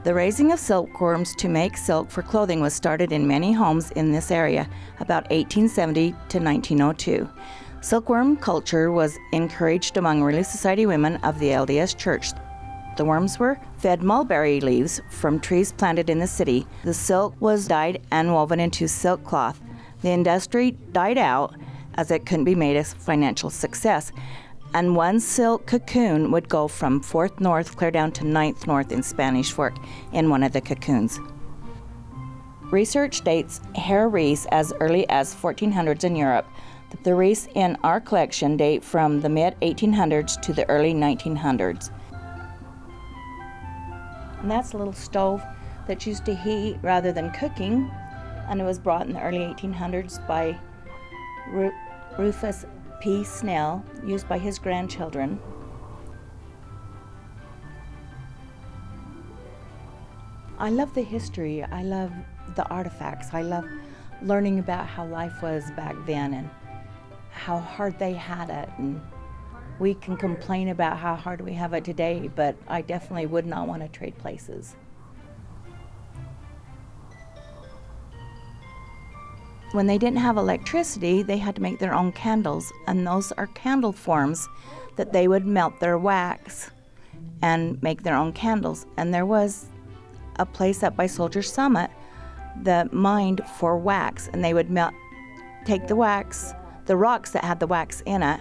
The raising of silkworms to make silk for clothing was started in many homes in this area about 1870 to 1902. Silkworm culture was encouraged among Relief Society women of the LDS Church. The worms were fed mulberry leaves from trees planted in the city. The silk was dyed and woven into silk cloth. The industry died out as it couldn't be made a financial success, and one silk cocoon would go from 4th North clear down to 9th North in Spanish Fork in one of the cocoons. Research dates hair wreaths as early as 1400s in Europe. The wreaths in our collection date from the mid-1800s to the early 1900s. And that's a little stove that's used to heat rather than cooking, and it was brought in the early 1800s by Rufus P. Snell, used by his grandchildren. I love the history. I love the artifacts. I love learning about how life was back then and how hard they had it. And we can complain about how hard we have it today, but I definitely would not want to trade places. When they didn't have electricity, they had to make their own candles, and those are candle forms that they would melt their wax and make their own candles. And there was a place up by Soldier Summit that mined for wax, and they would take the wax, the rocks that had the wax in it,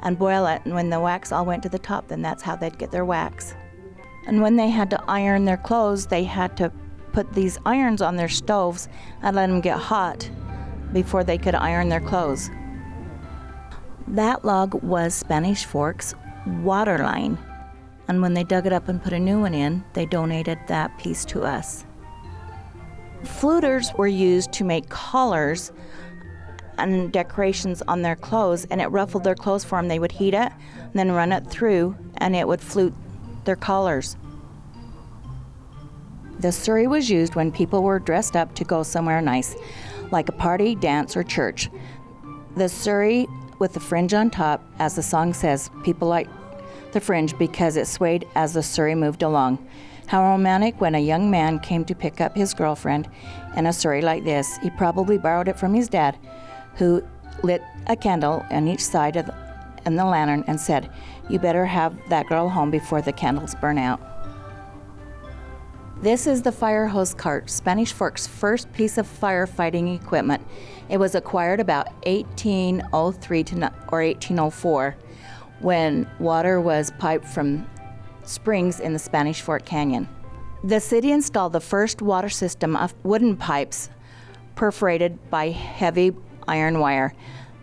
and boil it, and when the wax all went to the top, then that's how they'd get their wax. And when they had to iron their clothes, they had to put these irons on their stoves and let them get hot before they could iron their clothes. That log was Spanish Fork's water line, and when they dug it up and put a new one in, they donated that piece to us. Fluters were used to make collars and decorations on their clothes, and it ruffled their clothes for them. They would heat it and then run it through, and it would flute their collars. The surrey was used when people were dressed up to go somewhere nice, like a party, dance, or church. The surrey with the fringe on top, as the song says, people liked the fringe because it swayed as the surrey moved along. How romantic when a young man came to pick up his girlfriend in a surrey like this. He probably borrowed it from his dad, who lit a candle on each side of the lantern and said, "You better have that girl home before the candles burn out." This is the fire hose cart, Spanish Fork's first piece of firefighting equipment. It was acquired about 1803 or 1804 when water was piped from springs in the Spanish Fork Canyon. The city installed the first water system of wooden pipes perforated by heavy iron wire.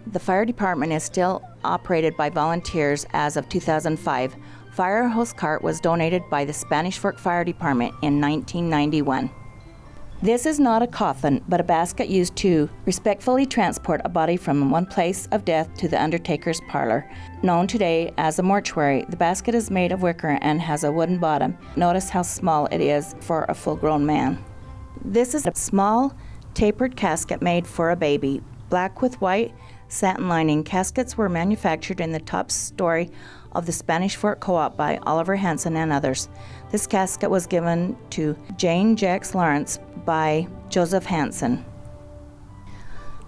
The fire department is still operated by volunteers as of 2005. Fire hose cart was donated by the Spanish Fork Fire Department in 1991. This is not a coffin, but a basket used to respectfully transport a body from one place of death to the undertaker's parlor, known today as a mortuary. The basket is made of wicker and has a wooden bottom. Notice how small it is for a full-grown man. This is a small, tapered casket made for a baby, black with white satin lining. Caskets were manufactured in the top story of the Spanish Fork Co-op by Oliver Hansen and others. This casket was given to Jane Jacques Lawrence by Joseph Hansen.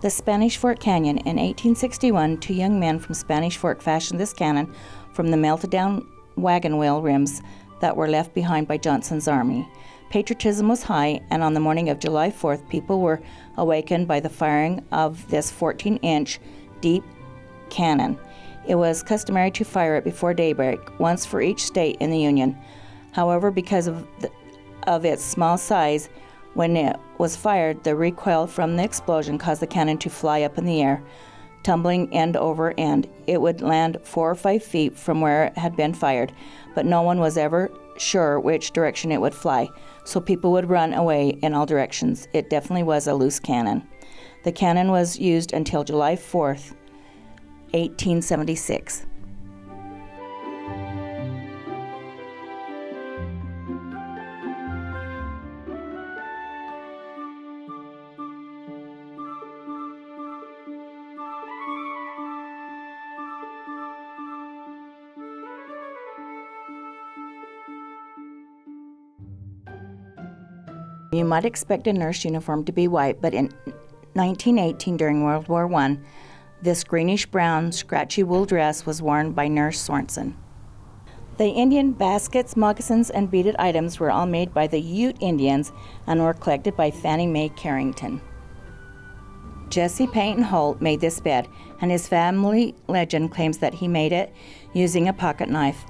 The Spanish Fork Canyon. In 1861, two young men from Spanish Fork fashioned this cannon from the melted down wagon wheel rims that were left behind by Johnson's army. Patriotism was high, and on the morning of July 4th, people were awakened by the firing of this 14-inch deep cannon. It was customary to fire it before daybreak, once for each state in the Union. However, because of its small size, when it was fired, the recoil from the explosion caused the cannon to fly up in the air, tumbling end over end. It would land 4 or 5 feet from where it had been fired, but no one was ever sure which direction it would fly, so people would run away in all directions. It definitely was a loose cannon. The cannon was used until July 4th, 1876. You might expect a nurse uniform to be white, but in 1918, during World War I, this greenish-brown, scratchy wool dress was worn by Nurse Sorensen. The Indian baskets, moccasins, and beaded items were all made by the Ute Indians and were collected by Fannie Mae Carrington. Jesse Peyton Holt made this bed, and his family legend claims that he made it using a pocket knife.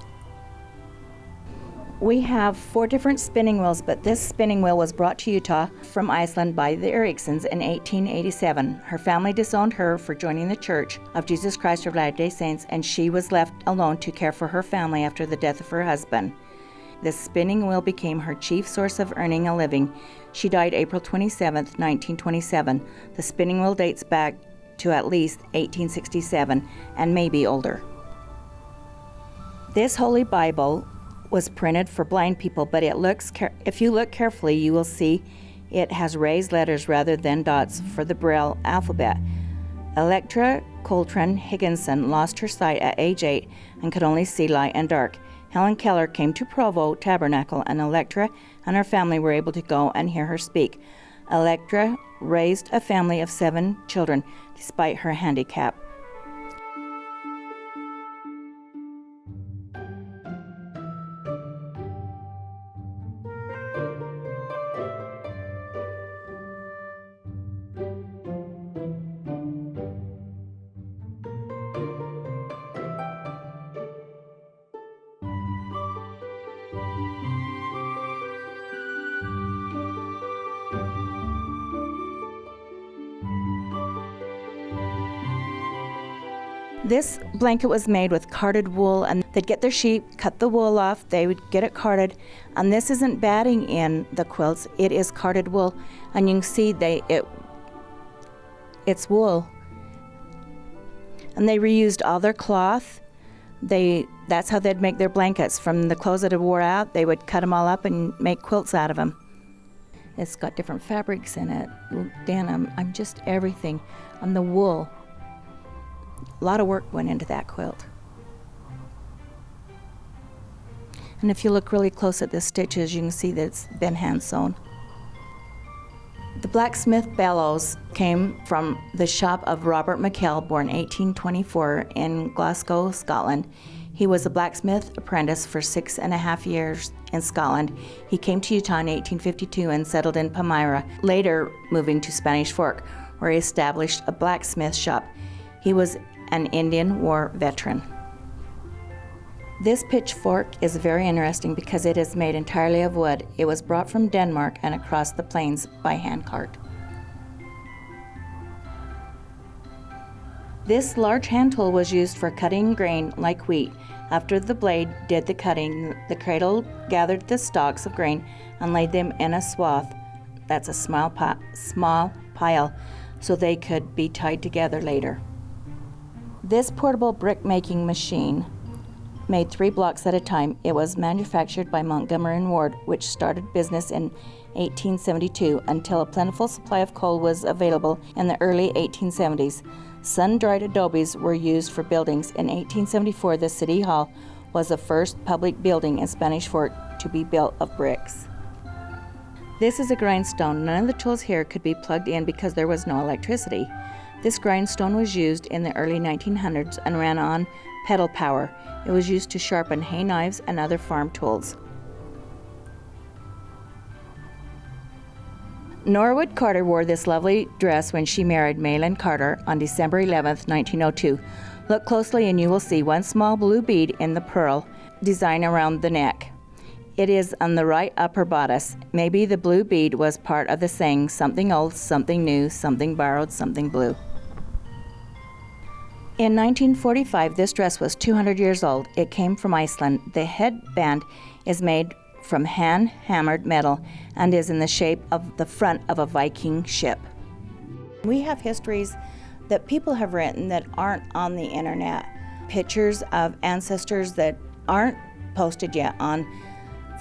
We have 4 different spinning wheels, but this spinning wheel was brought to Utah from Iceland by the Ericssons in 1887. Her family disowned her for joining the Church of Jesus Christ of Latter-day Saints, and she was left alone to care for her family after the death of her husband. The spinning wheel became her chief source of earning a living. She died April 27, 1927. The spinning wheel dates back to at least 1867 and maybe older. This Holy Bible was printed for blind people, but if you look carefully, you will see it has raised letters rather than dots for the Braille alphabet. Electra Coltrane Higginson lost her sight at age 8 and could only see light and dark. Helen Keller came to Provo Tabernacle, and Electra and her family were able to go and hear her speak. Electra raised a family of 7 children despite her handicap. This blanket was made with carded wool, and they'd get their sheep, cut the wool off, they would get it carded, and this isn't batting in the quilts, it is carded wool, and you can see it's wool. And they reused all their cloth. That's how they'd make their blankets. From the clothes that had wore out, they would cut them all up and make quilts out of them. It's got different fabrics in it, denim, I'm just everything, on the wool. A lot of work went into that quilt. And if you look really close at the stitches, you can see that it's been hand sewn. The blacksmith bellows came from the shop of Robert McKell, born 1824 in Glasgow, Scotland. He was a blacksmith apprentice for 6.5 years in Scotland. He came to Utah in 1852 and settled in Palmyra, later moving to Spanish Fork, where he established a blacksmith shop. He was an Indian War veteran. This pitchfork is very interesting because it is made entirely of wood. It was brought from Denmark and across the plains by handcart. This large hand tool was used for cutting grain like wheat. After the blade did the cutting, the cradle gathered the stalks of grain and laid them in a swath, that's a small pile, so they could be tied together later. This portable brick-making machine made 3 blocks at a time. It was manufactured by Montgomery & Ward, which started business in 1872 until a plentiful supply of coal was available in the early 1870s. Sun-dried adobes were used for buildings. In 1874, the City Hall was the first public building in Spanish Fork to be built of bricks. This is a grindstone. None of the tools here could be plugged in because there was no electricity. This grindstone was used in the early 1900s and ran on pedal power. It was used to sharpen hay knives and other farm tools. Norwood Carter wore this lovely dress when she married Mahlon Carter on December 11, 1902. Look closely and you will see one small blue bead in the pearl design around the neck. It is on the right upper bodice. Maybe the blue bead was part of the saying, something old, something new, something borrowed, something blue. In 1945, this dress was 200 years old. It came from Iceland. The headband is made from hand-hammered metal and is in the shape of the front of a Viking ship. We have histories that people have written that aren't on the internet. Pictures of ancestors that aren't posted yet on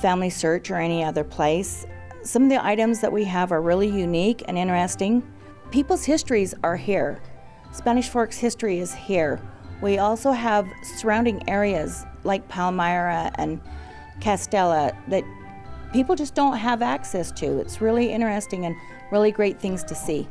Family Search or any other place. Some of the items that we have are really unique and interesting. People's histories are here. Spanish Fork's history is here. We also have surrounding areas like Palmyra and Castella that people just don't have access to. It's really interesting and really great things to see.